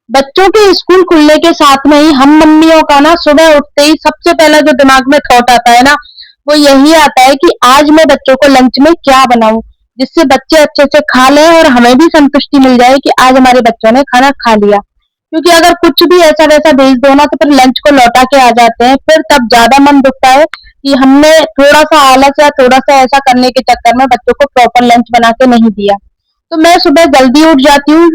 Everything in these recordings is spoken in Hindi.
बच्चों के स्कूल खुलने के साथ में ही हम मम्मियों का ना सुबह उठते ही सबसे पहला जो दिमाग में थॉट आता है ना, वो यही आता है कि आज मैं बच्चों को लंच में क्या बनाऊं, जिससे बच्चे अच्छे से खा लें और हमें भी संतुष्टि मिल जाए कि आज हमारे बच्चों ने खाना खा लिया। क्योंकि अगर कुछ भी ऐसा वैसा भेज दो ना, तो फिर लंच को लौटा के आ जाते हैं, फिर तब ज्यादा मन दुखता है कि हमने थोड़ा सा आलस या थोड़ा सा ऐसा करने के चक्कर में बच्चों को प्रॉपर लंच बना के नहीं दिया। तो मैं सुबह जल्दी उठ जाती हूँ।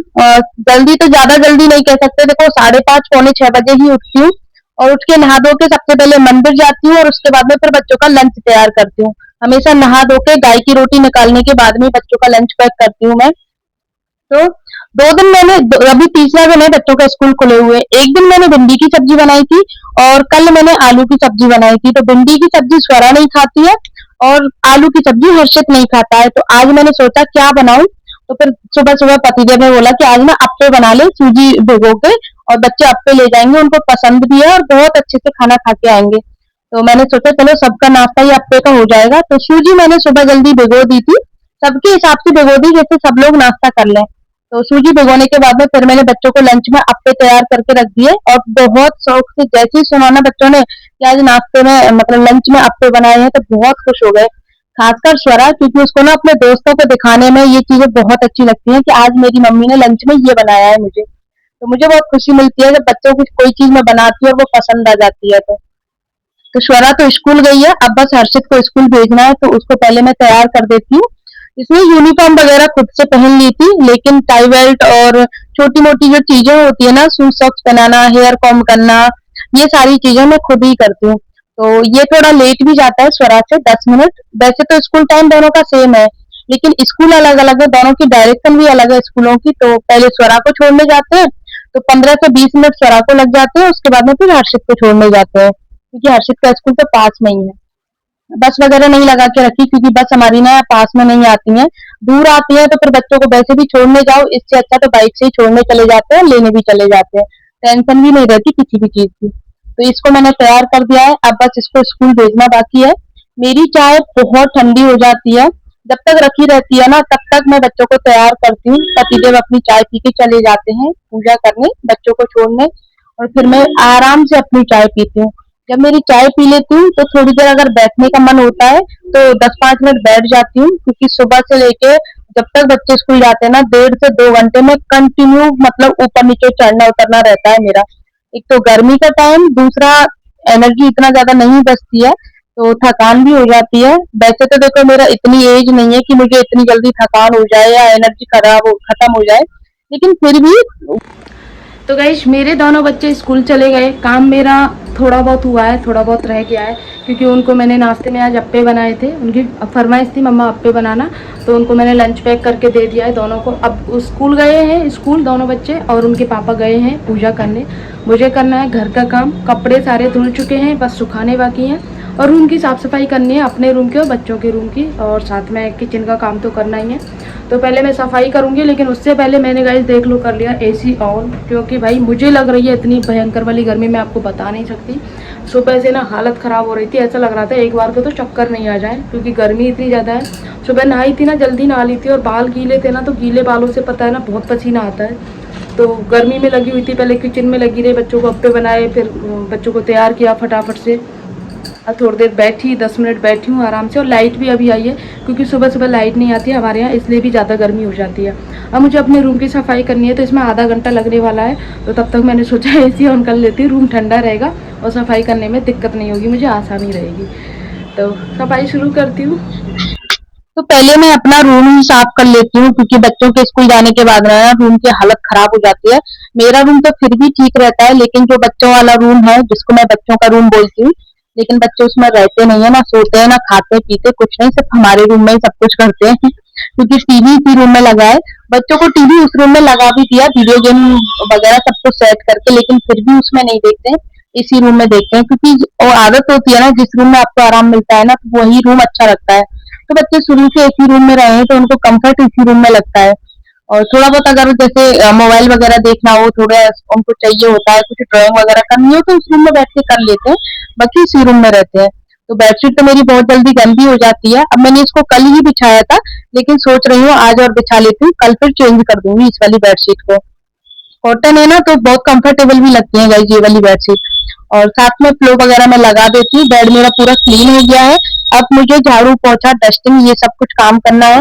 जल्दी तो ज्यादा जल्दी नहीं कह सकते, देखो 5:30 पौने 6 बजे ही उठती हूँ। और उठ के नहा धो के सबसे पहले मंदिर जाती हूँ और उसके बाद में फिर बच्चों का लंच तैयार करती हूँ। हमेशा नहा धो के गाय की रोटी निकालने के बाद में बच्चों का लंच पैक करती हूँ मैं। तो 2 दिन अभी तीसरा दिन है बच्चों का स्कूल खुले हुए। एक दिन मैंने भिंडी की सब्जी बनाई थी और कल मैंने आलू की सब्जी बनाई थी। तो भिंडी की सब्जी स्वरा नहीं खाती है और आलू की सब्जी हर्षित नहीं खाता है। तो आज मैंने सोचा क्या बनाऊं। तो फिर सुबह सुबह पतिदेव ने बोला कि आज ना अप्पे बना ले सूजी भिगो के, और बच्चे अप्पे ले जाएंगे, उनको पसंद भी है और बहुत अच्छे से खाना खा के आएंगे। तो मैंने सोचा चलो सबका नाश्ता ही अप्पे का हो जाएगा। तो सूजी मैंने सुबह जल्दी भिगो दी थी, सबके हिसाब से भिगो दी जैसे सब लोग नाश्ता कर लें। तो सूजी भिगोने के बाद में फिर मैंने बच्चों को लंच में अप्पे तैयार करके रख दिए, और बहुत शौक से जैसे ही सुना ना बच्चों ने कि आज नाश्ते में मतलब लंच में अप्पे बनाए हैं, तो बहुत खुश हो गए। खासकर स्वरा, क्योंकि उसको ना अपने दोस्तों को दिखाने में ये चीजें बहुत अच्छी लगती हैं कि आज मेरी मम्मी ने लंच में ये बनाया है मुझे। तो मुझे बहुत खुशी मिलती है जब बच्चों को कोई चीज मैं बनाती हूँ और वो पसंद आ जाती है। तो स्वरा तो स्कूल गई है, अब बस हर्षित को स्कूल भेजना है, तो उसको पहले मैं तैयार कर देती हूँ। इसने यूनिफॉर्म वगैरह खुद से पहन ली थी, लेकिन टाई बेल्ट और छोटी मोटी जो चीजें होती है ना, शूज सॉक्स पहनाना, हेयर कॉम करना, ये सारी चीजें मैं खुद ही करती हूँ। तो ये थोड़ा लेट भी जाता है स्वरा से 10 मिनट। वैसे तो स्कूल टाइम दोनों का सेम है, लेकिन स्कूल अलग अलग है, दोनों की डायरेक्शन भी अलग है स्कूलों की। तो पहले स्वरा को छोड़ने जाते हैं, तो 15 से 20 मिनट स्वरा को लग जाते हैं, उसके बाद में फिर हर्षित को छोड़ने जाते हैं, क्योंकि हर्षित का स्कूल तो पास में ही है। बस वगैरह नहीं लगा के रखी, क्योंकि बस हमारी ना पास में नहीं आती है, दूर आती है। तो फिर बच्चों को वैसे भी छोड़ने जाओ, इससे अच्छा तो बाइक से ही छोड़ने चले जाते हैं, लेने भी चले जाते हैं, टेंशन भी नहीं रहती किसी भी चीज की। तो इसको मैंने तैयार कर दिया है, अब बस इसको स्कूल भेजना बाकी है। मेरी चाय बहुत ठंडी हो जाती है, जब तक रखी रहती है ना तब तक मैं बच्चों को तैयार करती हूँ। पतिदेव अपनी चाय पी के चले जाते हैं पूजा करने, बच्चों को छोड़ने, और फिर मैं आराम से अपनी चाय पीती हूँ। जब मेरी चाय पी लेती हूँ तो थोड़ी देर अगर बैठने का मन होता है तो 10-5 मिनट बैठ जाती हूँ, क्योंकि सुबह से लेके जब तक बच्चे स्कूल जाते हैं ना 1.5 से 2 घंटे में कंटिन्यू मतलब ऊपर नीचे चढ़ना उतरना रहता है मेरा। एक तो गर्मी का टाइम, दूसरा एनर्जी इतना ज्यादा नहीं बचती है, तो थकान भी हो जाती है। वैसे तो देखो मेरा इतनी एज नहीं है कि मुझे इतनी जल्दी थकान हो जाए या एनर्जी खत्म हो जाए, लेकिन फिर भी। तो गाइस मेरे दोनों बच्चे स्कूल चले गए, काम मेरा थोड़ा बहुत हुआ है, थोड़ा बहुत रह गया है, क्योंकि उनको मैंने नाश्ते में आज अप्पे बनाए थे। उनकी फरमाइश थी मम्मा अप्पे बनाना, तो उनको मैंने लंच पैक करके दे दिया है दोनों को। अब स्कूल गए हैं, स्कूल दोनों बच्चे, और उनके पापा गए हैं पूजा करने। मुझे करना है घर का काम, कपड़े सारे धुल चुके हैं, बस सुखाने बाकी हैं, और रूम की साफ़ सफाई करनी है, अपने रूम की और बच्चों के रूम की, और साथ में किचन का काम तो करना ही है। तो पहले मैं सफाई करूँगी, लेकिन उससे पहले मैंने गाइस देख लो कर लिया एसी ऑन, क्योंकि भाई मुझे लग रही है इतनी भयंकर वाली गर्मी, मैं आपको बता नहीं सकती। सुबह से ना हालत ख़राब हो रही थी, ऐसा लग रहा था एक बार को तो चक्कर नहीं आ जाए, क्योंकि गर्मी इतनी ज़्यादा है। सुबह नहाई थी ना, जल्दी नहा ली थी, और बाल गीले थे ना, तो गीले बालों से पता है ना बहुत पसीना आता है। तो गर्मी में लगी हुई थी, पहले किचन में लगी रही, बच्चों को अप्पे बनाए, फिर बच्चों को तैयार किया फटाफट से। अब थोड़ी देर बैठी, 10 मिनट बैठी हूँ आराम से, और लाइट भी अभी आई है, क्योंकि सुबह सुबह लाइट नहीं आती है हमारे यहाँ, इसलिए भी ज़्यादा गर्मी हो जाती है। अब मुझे अपने रूम की सफाई करनी है, तो इसमें आधा घंटा लगने वाला है, तो तब तक मैंने सोचा एसी ऑन कर लेती हूँ, रूम ठंडा रहेगा और सफाई करने में दिक्कत नहीं होगी, मुझे आसानी रहेगी। तो सफाई शुरू करती हूँ। तो पहले मैं अपना रूम ही साफ कर लेती हूँ, क्योंकि बच्चों के स्कूल जाने के बाद ना रूम की हालत खराब हो जाती है। मेरा रूम तो फिर भी ठीक रहता है, लेकिन जो बच्चों वाला रूम है, जिसको मैं बच्चों का रूम बोलती हूँ, लेकिन बच्चे उसमें रहते नहीं है, ना सोते हैं, ना खाते पीते, कुछ नहीं, सिर्फ हमारे रूम में ही सब कुछ करते हैं। क्योंकि टीवी इसी रूम में लगा है, बच्चों को टीवी उस रूम में लगा भी दिया, वीडियो गेम वगैरह सब कुछ सेट करके, लेकिन फिर भी उसमें नहीं देखते हैं, इसी रूम में देखते हैं, क्योंकि वो आदत होती है ना, जिस रूम में आपको आराम मिलता है ना, तो वही रूम अच्छा लगता है। तो बच्चे शुरू से इसी रूम में रहे हैं, तो उनको कंफर्ट इसी रूम में लगता है। और थोड़ा बहुत अगर जैसे मोबाइल वगैरह देखना हो, थोड़ा उनको चाहिए होता है, कुछ ड्राइंग वगैरह करनी हो, तो उस रूम में बैठ के कर लेते हैं, बाकी इसी रूम में रहते हैं। तो बेडशीट तो मेरी बहुत जल्दी गंदी हो जाती है। अब मैंने इसको कल ही बिछाया था, लेकिन सोच रही हूँ आज और बिछा लेती हूँ, कल फिर चेंज कर दूंगी इस वाली बेडशीट को। कॉटन है ना तो बहुत कंफर्टेबल भी लगती है गाइस ये वाली बेडशीट। और साथ में पिलो वगैरह मैं लगा देती हूँ। बेड मेरा पूरा क्लीन हो गया है। अब मुझे झाड़ू पोछा डस्टिंग ये सब कुछ काम करना है।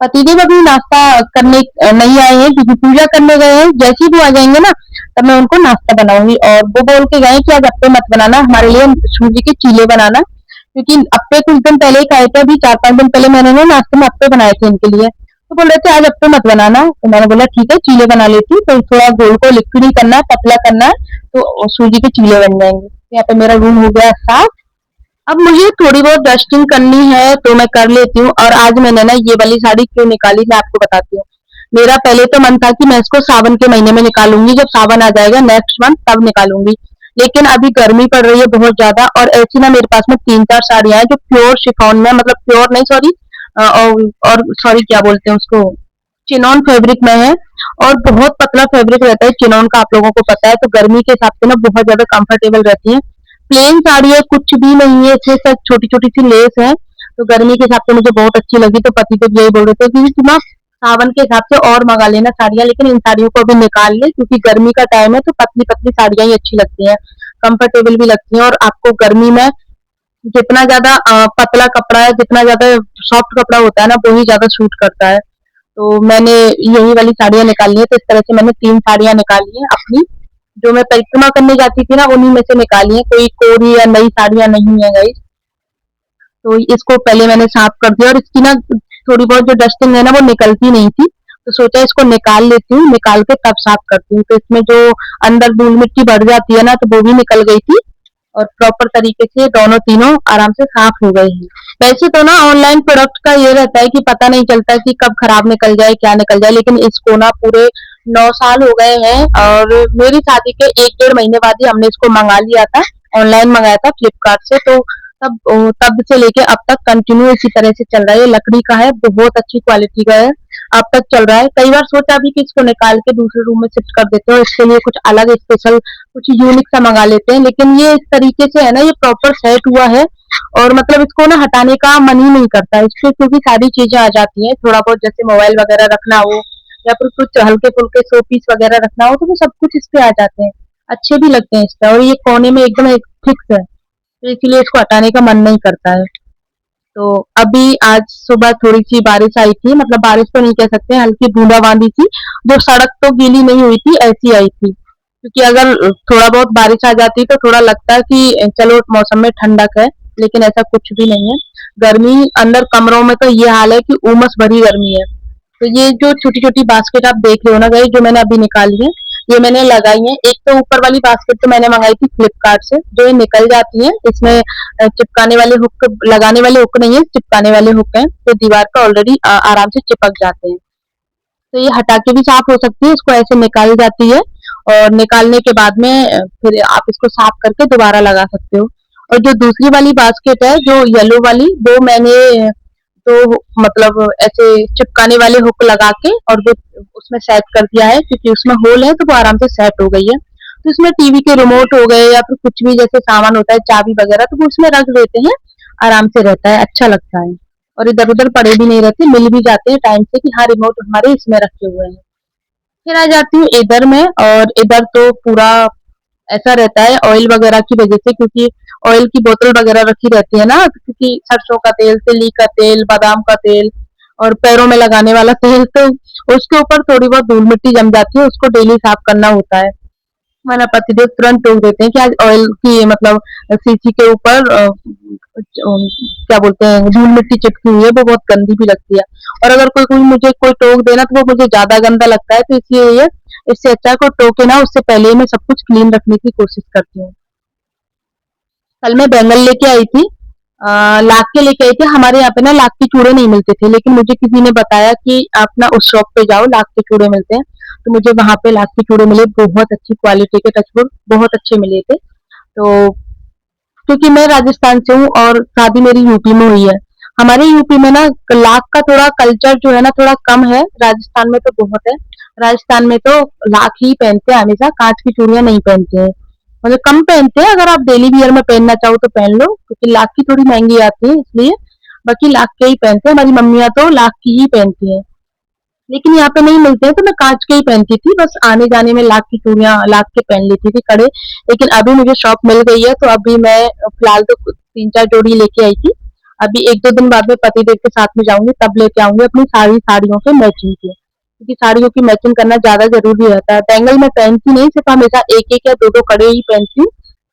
पतिदेव अभी नाश्ता करने नहीं आए हैं क्योंकि पूजा करने गए हैं। जैसे ही वो आ जाएंगे ना तब मैं उनको नाश्ता बनाऊंगी। और वो बोल के गए कि आज अप्पे मत बनाना, हमारे लिए सूजी के चीले बनाना, क्योंकि अप्पे कुछ दिन पहले ही खाए थे। अभी 4-5 दिन पहले मैंने ना नाश्ते में अप्पे बनाए थे इनके लिए। तो बोल रहे थे आज अप्पे मत बनाना, तो मैंने बोला ठीक है चीले बना लेती हूँ। तो थोड़ा गोल को लिक्विड ही करना है, पतला करना है, तो सूजी के चीले बन जाएंगे। यहाँ पे मेरा रूम हो गया साफ। अब मुझे थोड़ी बहुत डस्टिंग करनी है तो मैं कर लेती हूँ। और आज मैंने ना ये वाली साड़ी क्यों निकाली मैं आपको बताती हूँ। मेरा पहले तो मन था कि मैं इसको सावन के महीने में निकालूंगी, जब सावन आ जाएगा नेक्स्ट मंथ तब निकालूंगी। लेकिन अभी गर्मी पड़ रही है बहुत ज्यादा, और ऐसी ना मेरे पास में 3-4 साड़ियां हैं जो प्योर शिफॉन में, मतलब प्योर नहीं सॉरी, और सॉरी क्या बोलते हैं उसको, चिनॉन फैब्रिक में है। और बहुत पतला फैब्रिक रहता है चिनॉन का, आप लोगों को पता है। तो गर्मी के हिसाब से ना बहुत ज्यादा कंफर्टेबल रहती है। प्लेन साड़ी है, कुछ भी नहीं है, इसमें सिर्फ छोटी छोटी सी लेस है। तो गर्मी के हिसाब से मुझे बहुत अच्छी लगी। तो पति तो यही बोल रहे थे कि तुम ना सावन के हिसाब से और मंगा लेना साड़ियां, लेकिन इन साड़ियों को अभी निकाल ले क्योंकि गर्मी का टाइम है। तो पतली पतली साड़ियां ही अच्छी लगती हैं, कंफर्टेबल भी लगती हैं। और आपको गर्मी में जितना ज्यादा पतला कपड़ा है, जितना ज्यादा सॉफ्ट कपड़ा होता है ना, वो ही ज्यादा सूट करता है। तो मैंने यही वाली साड़ियां निकाली है। तो इस तरह से मैंने 3 साड़ियां निकाली है अपनी, जो मैं परिक्रमा करने जाती थी ना उन्हीं में से निकाली है। कोई कोरी या नई साड़ियां नहीं है गाइस। तो इसको पहले मैंने साफ कर दिया, और इसकी ना थोड़ी बहुत जो डस्टिंग है ना वो निकलती नहीं थी। तो सोचा इसको निकाल लेती हूँ, निकाल के तब साफ करती हूँ। तो इसमें जो अंदर धूल मिट्टी बढ़ जाती है ना, तो वो भी निकल गई थी। और प्रॉपर तरीके से दोनों तीनों आराम से साफ हो गए हैं। वैसे तो ना ऑनलाइन प्रोडक्ट का ये रहता है कि पता नहीं चलता कि कब खराब निकल जाए, क्या निकल जाए। लेकिन इसको ना पूरे 9 साल हो गए हैं, और मेरी शादी के 1-1.5 महीने बाद ही हमने इसको मंगा लिया था। ऑनलाइन मंगाया था फ्लिपकार्ट से। तो तब से लेके अब तक कंटिन्यू इसी तरह से चल रहा है। ये लकड़ी का है, बहुत अच्छी क्वालिटी का है, अब तक चल रहा है। कई बार सोचा भी कि इसको निकाल के दूसरे रूम में शिफ्ट कर देते हो, इसके लिए कुछ अलग स्पेशल कुछ यूनिक सा मंगा लेते हैं। लेकिन ये इस तरीके से है ना, ये प्रॉपर सेट हुआ है। और मतलब इसको ना हटाने का मन ही नहीं करता है इससे, क्योंकि सारी चीजें आ जाती हैं। थोड़ा बहुत जैसे मोबाइल वगैरह रखना हो, या फिर कुछ हल्के फुल्के शो पीस वगैरह रखना हो, तो वो सब कुछ इस पे आ जाते हैं। अच्छे भी लगते हैं इस पे, और ये कोने में एकदम एक फिक्स है। तो इसीलिए इसको हटाने का मन नहीं करता है। तो अभी आज सुबह थोड़ी-सी बारिश आई थी, मतलब बारिश तो नहीं कह सकते, हल्की बूंदाबांदी थी, जो सड़क तो गीली नहीं हुई थी, ऐसी आई थी। क्योंकि अगर थोड़ा बहुत बारिश आ जाती तो थोड़ा लगता कि चलो मौसम में ठंडक है, लेकिन ऐसा कुछ भी नहीं है। गर्मी अंदर कमरों में तो ये हाल है कि उमस भरी गर्मी है। तो ये जो छोटी-छोटी बास्केट आप देख रहे हो ना गाइस, जो मैंने अभी निकाली है, ये मैंने लगाई है। एक तो ऊपर वाली बास्केट तो मैंने मंगाई थी फ्लिपकार्ट से, जो ये निकल जाती है। इसमें चिपकाने वाले हुक, लगाने वाले हुक नहीं है, चिपकाने वाले हुक हैं, तो दीवार पर ऑलरेडी आराम से चिपक जाते हैं। तो ये हटा के भी साफ हो सकती है, इसको ऐसे निकाली जाती है। और निकालने के बाद में फिर आप इसको साफ करके दोबारा लगा सकते हो। और जो दूसरी वाली बास्केट है, जो येलो वाली, वो मैंने तो मतलब ऐसे चिपकाने वाले हुक लगा के और वो उसमें सेट कर दिया है, क्योंकि उसमें होल है तो वो आराम से सेट हो गई है। तो इसमें टीवी के रिमोट हो गए या फिर कुछ भी जैसे सामान होता है, चाबी वगैरह, तो वो उसमें रख देते हैं, आराम से रहता है, अच्छा लगता है। और इधर-उधर पड़े भी नहीं रहते, मिल भी जाते हैं टाइम से कि हाँ रिमोट हमारे इसमें रखे हुए हैं। फिर आ जाती हूँ इधर में, और इधर तो पूरा ऐसा रहता है ऑयल वगैरह की वजह से, क्योंकि ऑयल की बोतल वगैरह रखी रहती है ना, क्योंकि सरसों का तेल, तिल्ली का तेल, बादाम का तेल, और पैरों में लगाने वाला तेल, तो उसके ऊपर थोड़ी बहुत धूल मिट्टी जम जाती है, उसको डेली साफ करना होता है। हमारा पतिदेव तुरंत टोक देते हैं कि आज ऑयल की मतलब सीसी के ऊपर क्या बोलते हैं, धूल मिट्टी चिपकी हुई है, वो बहुत गंदी भी लगती है। और अगर कोई कोई मुझे कोई टोक देना तो वो मुझे ज्यादा गंदा लगता है, तो इसलिए ये इससे अच्छा है कोई टोके ना, उससे पहले ही मैं सब कुछ क्लीन रखने की कोशिश करती हूँ। कल मैं बैंगन लेके आई थी, लाख के लेके आई थी। हमारे यहाँ पे ना लाख के चूड़े नहीं मिलते थे, लेकिन मुझे किसी ने बताया कि आप ना उस शॉप पे जाओ, लाख के चूड़े मिलते हैं। तो मुझे वहां पे लाख के चूड़े मिले, बहुत अच्छी क्वालिटी के, टचवुड बहुत अच्छे मिले थे। तो क्योंकि मैं राजस्थान से हूँ और शादी मेरी यूपी में हुई है। हमारे यूपी में ना लाख का थोड़ा कल्चर जो है ना थोड़ा कम है, राजस्थान में तो बहुत है। राजस्थान में तो लाख ही पहनते हैं हमेशा, कांच की चूड़ियां नहीं पहनते हैं, मतलब कम पहनते हैं। अगर आप डेली वियर में पहनना चाहो तो पहन लो, क्योंकि लाख की थोड़ी महंगी आती है इसलिए। बाकी लाख के ही पहनते हैं, हमारी मम्मियाँ तो लाख की ही पहनती हैं। लेकिन यहाँ पे नहीं मिलते हैं तो मैं काँच के ही पहनती थी, बस आने-जाने में लाख की चूड़ियाँ लाख के पहन लेती थी कड़े। लेकिन अभी मुझे शॉप मिल गई है तो अभी मैं फिलहाल तो 3-4 जोड़ी लेके आई थी। अभी 1-2 दिन बाद में पतिदेव के साथ में जाऊँगी तब लेके आऊँगी अपनी सारी साड़ियों के मैचिंग के। क्योंकि साड़ियों की मैचिंग करना ज़्यादा ज़रूरी रहता है। बैंगल मैं पहनती नहीं, सिर्फ़ हमेशा 1-1 या 2-2 कड़े ही पहनती हूँ,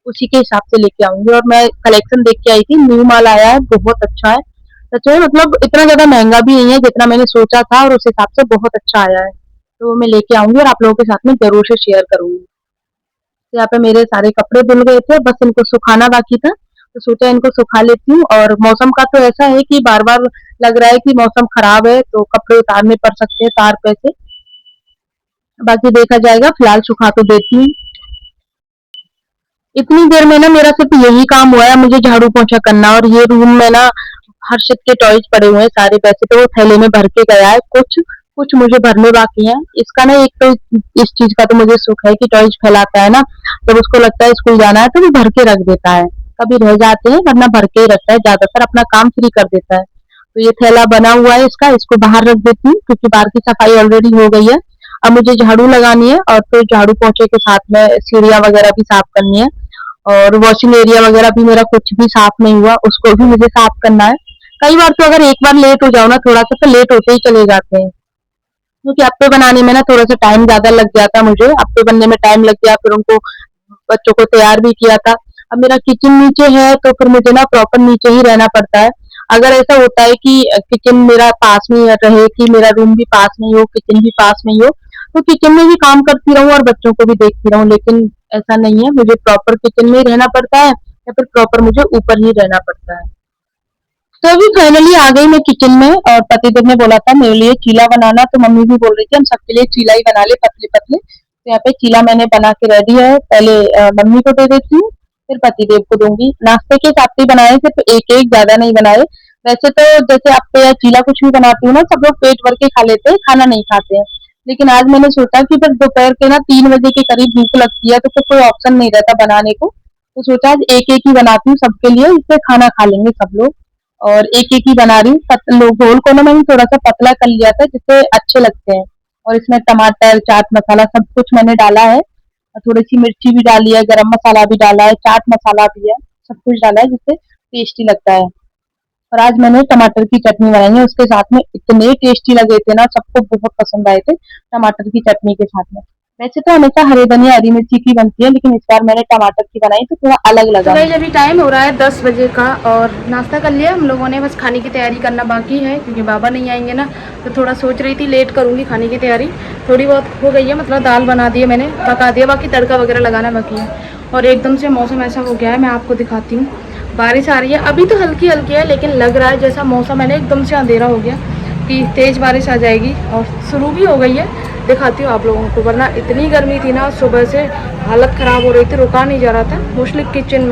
उसी के हिसाब से लेके आऊँगी और मैं कलेक्शन देख के आई थी, न्यू माल आया है, बहुत अच्छा है। सच में मतलब इतना ज़्यादा महँगा भी नहीं है जितना मैंने सोचा था और उस हिसाब से बहुत अच्छा आया है। तो वो मैं लेके आऊँगी और आप लोगों के साथ में ज़रूर से शेयर करूँगी। तो यहाँ पे मेरे सारे कपड़े धुल गए थे, बस इनको सुखाना बाकी था, तो सोचा इनको सुखा लेती हूँ और मौसम का तो ऐसा है कि बार-बार लग रहा है कि मौसम खराब है, तो कपड़े उतारने पड़ सकते हैं तार पे से। बाकी देखा जाएगा, फिलहाल सुखा तो देती हूँ। इतनी देर में ना मेरा सिर्फ यही काम हुआ है, मुझे झाड़ू पोंछा करना और ये रूम में ना हर्षित के टॉयज पड़े हुए हैं सारे, पैसे तो वो थैले में भर के गया है, कुछ कुछ मुझे भरने बाकी हैं। इसका ना एक तो इस चीज का तो मुझे सुख है कि टॉयज फैलाता है ना, जब उसको लगता है स्कूल जाना है तो वो भर के रख देता है, कभी रह जाते हैं वरना भर के ही रखता है, ज्यादातर अपना काम फ्री कर देता है। तो ये थैला बना हुआ है इसका, इसको बाहर रख देती हूँ क्योंकि बाहर की सफाई ऑलरेडी हो गई है। अब मुझे झाड़ू लगानी है और फिर झाड़ू पोंछे के साथ में सीढ़ियाँ वगैरह भी साफ करनी है और वॉशिंग एरिया वगैरह भी मेरा कुछ भी साफ नहीं हुआ, उसको भी मुझे साफ करना है। कई बार तो अगर एक बार लेट हो जाओ ना थोड़ा सा, तो लेट होते ही चले जाते हैं, क्योंकि अप्पे बनाने में ना थोड़ा सा टाइम ज्यादा लग जाता है मुझे, अप्पे बनने में टाइम लग गया, फिर उनको बच्चों को तैयार भी किया था। अब मेरा किचन नीचे है तो फिर मुझे ना प्रॉपर नीचे ही रहना पड़ता है। अगर ऐसा होता है कि किचन मेरा पास में ही रहे, कि मेरा रूम भी पास में ही हो, किचन भी पास में ही हो, तो किचन में भी काम करती रहूँ और बच्चों को भी देखती रहूँ, लेकिन ऐसा नहीं है, मुझे प्रॉपर किचन में ही रहना पड़ता है या फिर प्रॉपर मुझे ऊपर ही रहना पड़ता है। तो अभी फाइनली आ गई मैं किचन में और पतिदेव ने बोला था मेरे लिए चीला बनाना, तो मम्मी भी बोल रही थी हम सबके लिए चीला ही बना ले पतले-पतले। तो यहाँ पे चीला मैंने बना के रेडी है, पहले मम्मी को दे देती हूँ, फिर पतिदेव को दूँगी। नाश्ते के हिसाब से ही बनाए, सिर्फ एक-एक ज़्यादा नहीं बनाए। वैसे तो जैसे अप्पे या चीला कुछ भी बनाती हूँ ना, सब लोग पेट भर के खा लेते हैं, खाना नहीं खाते हैं। लेकिन आज मैंने सोचा कि जब दोपहर के ना 3 बजे के करीब भूख लगती है, तो फिर कोई ऑप्शन नहीं रहता बनाने को। तो सोचा आज एक-एक ही बनाती हूँ सबके लिए, इससे खाना खा लेंगे सब लोग। और एक-एक ही बना रही हूँ। घोल को ना मैंने थोड़ा-सा पतला कर लिया था जिससे अच्छे लगते हैं। और इसमें टमाटर, चाट मसाला सब कुछ मैंने डाला है। और थोड़ी-सी मिर्ची भी डाली है, गरम मसाला भी डाला है, चाट मसाला भी है, सब कुछ डाला है जिससे टेस्टी लगता है। और आज मैंने टमाटर की चटनी बनाई है, उसके साथ में इतने टेस्टी लगे थे ना, सबको बहुत पसंद आए थे टमाटर की चटनी के साथ में। वैसे तो हमेशा हरे धनिया, हरी मिर्ची की बनती है, लेकिन इस बार मैंने टमाटर की बनाई तो थोड़ा अलग तो लगा गाइस मुझे। अभी टाइम हो रहा है 10 बजे का और नाश्ता कर लिया हम लोगों ने, बस खाने की तैयारी करना बाकी है क्योंकि बाबा नहीं आएंगे ना, तो थोड़ा सोच रही थी लेट करूँगी खाने की तैयारी। थोड़ी बहुत हो गई है, मतलब दाल बना दी है मैंने, पका दिया, बाकी तड़का वगैरह लगाना बाकी है। और एकदम से मौसम ऐसा हो गया है, मैं आपको दिखाती हूँ, बारिश आ रही है, अभी तो हल्की हल्की है लेकिन लग रहा है जैसा मौसम है ना एकदम से अंधेरा हो गया कि तेज़ बारिश आ जाएगी और शुरू भी हो गई है। दिखाती हूँ आप लोगों को, वरना इतनी गर्मी थी ना सुबह से, हालत ख़राब हो रही थी, रुका नहीं जा रहा था। मोस्टली किचन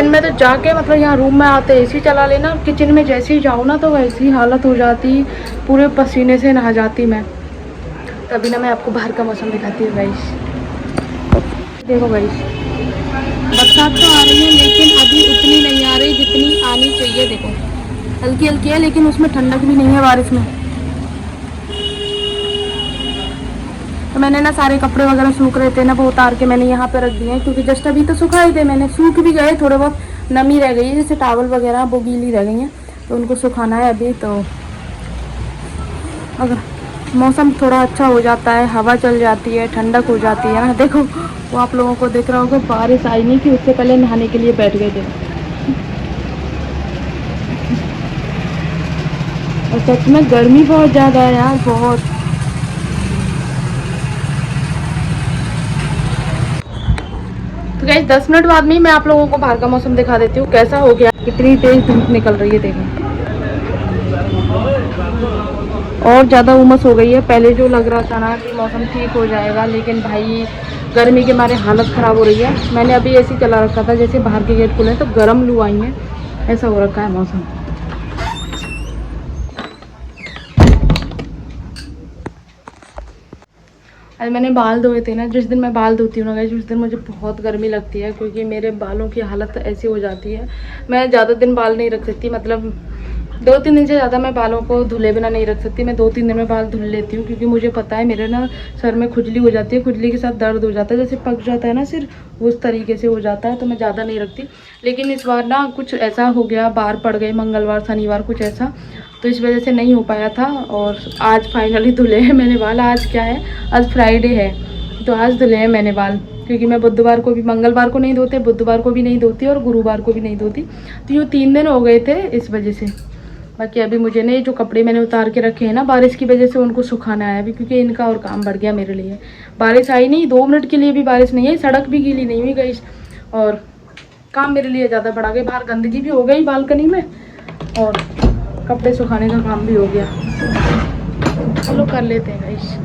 में तो जाके मतलब यहाँ रूम में आते एसी चला लेना, किचन में जैसे ही जाऊँ ना तो वैसी हालत हो जाती, पूरे पसीने से नहा जाती मैं। तभी ना मैं आपको बाहर का मौसम दिखाती हूँ गाइस। देखो गाइस, बरसात तो आ रही है लेकिन अभी उतनी नहीं आ रही जितनी आनी चाहिए। देखो हल्की हल्की है लेकिन उसमें ठंडक भी नहीं है बारिश में। तो मैंने ना सारे कपड़े वगैरह सूख रहे थे ना, वो उतार के मैंने यहाँ पे रख दिए हैं क्योंकि जस्ट अभी तो सुखाए थे मैंने, सूख भी गए, थोड़े बहुत नमी रह गई है जैसे टावल वगैरह वो गीली रह गई हैं, तो उनको सुखाना है अभी। तो अगर मौसम थोड़ा अच्छा हो जाता है, हवा चल जाती है, ठंडक हो जाती है ना, देखो वो आप लोगों को दिख रहा होगा, बारिश आई नहीं थी उससे पहले नहाने के लिए बैठ गए थे। और सच में गर्मी बहुत ज़्यादा है यार, बहुत। तो गाइस 10 मिनट बाद में ही मैं आप लोगों को बाहर का मौसम दिखा देती हूँ कैसा हो गया, कितनी तेज धूप निकल रही है देखो, और ज़्यादा उमस हो गई है। पहले जो लग रहा था ना कि मौसम ठीक हो जाएगा, लेकिन भाई गर्मी के मारे हालत ख़राब हो रही है। मैंने अभी ऐसे ही चला रखा था, जैसे बाहर के गेट खुले तो गर्म लू आई है, ऐसा हो रखा है मौसम। आज मैंने बाल धोए थे ना, जिस दिन मैं बाल धोती हूँ ना गाइस उस दिन मुझे बहुत गर्मी लगती है क्योंकि मेरे बालों की हालत ऐसी हो जाती है, मैं ज़्यादा दिन बाल नहीं रख सकती, मतलब 2-3 दिन से ज़्यादा मैं बालों को धुले बिना नहीं रख सकती। मैं 2-3 दिन में बाल धुल लेती हूँ, क्योंकि मुझे पता है मेरे ना सर में खुजली हो जाती है, खुजली के साथ दर्द हो जाता है, जैसे पक जाता है ना सिर, उस तरीके से हो जाता है, तो मैं ज़्यादा नहीं रखती। लेकिन इस बार ना कुछ ऐसा हो गया, बाहर पड़ गए मंगलवार शनिवार कुछ ऐसा, तो इस वजह से नहीं हो पाया था। और आज फाइनली धुले हैं मैंने बाल। आज क्या है, आज फ्राइडे है, तो आज धुले हैं मैंने बाल, क्योंकि मैं बुधवार को भी, मंगलवार को नहीं धोते, बुधवार को भी नहीं धोती और गुरुवार को भी नहीं धोती, तो यूँ 3 दिन हो गए थे इस वजह से। बाकी अभी मुझे ना जो कपड़े मैंने उतार के रखे हैं ना बारिश की वजह से, उनको सुखाना है अभी, क्योंकि इनका और काम बढ़ गया मेरे लिए। बारिश आई नहीं, 2 मिनट के लिए भी बारिश नहीं है, सड़क भी गीली नहीं हुई गई, और काम मेरे लिए ज़्यादा बढ़ा गई। बाहर गंदगी भी हो गई बालकनी में, और कपड़े सुखाने का काम भी हो गया। चलो कर लेते हैं गाइस।